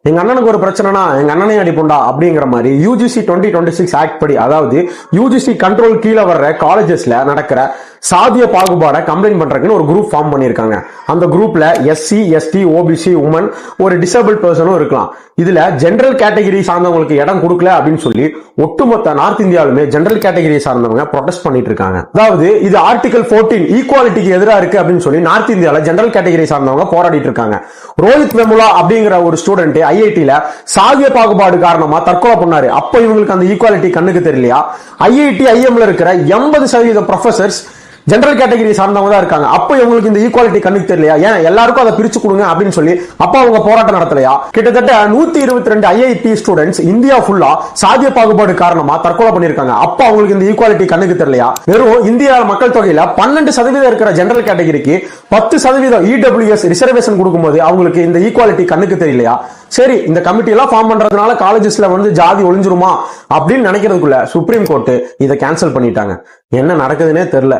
எங்க அண்ணனுக்கு ஒரு பிரச்சனைனா எங்க அண்ணனே அடிப்போண்டா அப்படிங்கிற மாதிரி யூஜிசி 2026 ஆக்ட் படி, அதாவது யூஜிசி கண்ட்ரோல் கீழே வர்ற காலேஜஸ்ல நடக்கிற சாதிய பாகுபாட கம்ப்ளைண்ட் பண்றதுக்குன்னு ஒரு குரூப் ஃபார்ம் பண்ணிருக்காங்க. அந்த குரூப்ல எஸ்சி, எஸ்டி, ஓபிசி, உமன், ஒரு டிசேபிள் பர்சனும் இருக்கலாம். இதுல ஜெனரல் கேட்டகரி சார்ந்தவங்களுக்கு இடம் கொடுக்கல அப்படின்னு சொல்லி ஒட்டுமொத்த நார்த் இந்தியாவிலுமே ஜெனரல் கேட்டகரி சார்ந்தவங்க ப்ரொடெஸ்ட் பண்ணிட்டு இருக்காங்க. அதாவது இது ஆர்டிகல் 14 ஈக்குவாலிட்டிக்கு எதிராக இருக்கு அப்படின்னு சொல்லி நார்த் இந்தியால ஜெனரல் கேட்டகரி சார்ந்தவங்க போராடிட்டு இருக்காங்க. ரோஹித் வெமுலா அப்படிங்கிற ஒரு ஸ்டூடெண்ட் ஐஐடில சாதிய பாகுபாடு காரணமா தற்கொலை பண்ணாரு. அப்ப இவங்களுக்கு அந்த ஈக்குவாலிட்டி கண்ணுக்கு தெரியலையா? ஐஐடி ஐஎம்ல இருக்கிற 80% ப்ரொஃபசர்ஸ் ஜெனரல் கேட்டகரி சார்ந்தவங்க தான் இருக்காங்க. அப்ப இவங்களுக்கு இந்த ஈக்குவாலிட்டி கண்ணுக்கு தெரியலையா? ஏன் எல்லாருக்கும் அதை பிரிச்சு கொடுங்க அப்படின்னு சொல்லி அப்ப அவங்க போராட்டம் நடத்தலையா? கிட்டத்தட்ட 122 ஐஐடி ஸ்டூடெண்ட்ஸ் இந்தியா ஃபுல்லா சாதிய பாகுபாடு காரணமா தற்கொலை பண்ணிருக்காங்க. அப்ப அவங்களுக்கு இந்த ஈக்குவாலிட்டி கண்ணுக்கு தெரியலையா? வெறும் இந்தியா மக்கள் தொகையில 12% இருக்கிற ஜெனரல் கேட்டகரிக்கு 10% இடபிள்யூஎஸ் ரிசர்வேஷன் கொடுக்கும்போது அவங்களுக்கு இந்த ஈக்குவாலிட்டி கண்ணுக்கு தெரியலையா? சரி, இந்த கமிட்டி எல்லாம் ஃபார்ம் பண்றதுனால காலேஜஸ்ல ஜாதி ஒளிஞ்சிருமா அப்படின்னு நினைக்கிறதுக்குள்ள சுப்ரீம் கோர்ட் இதை கேன்சல் பண்ணிட்டாங்க. என்ன நடக்குதுன்னே தெரியல.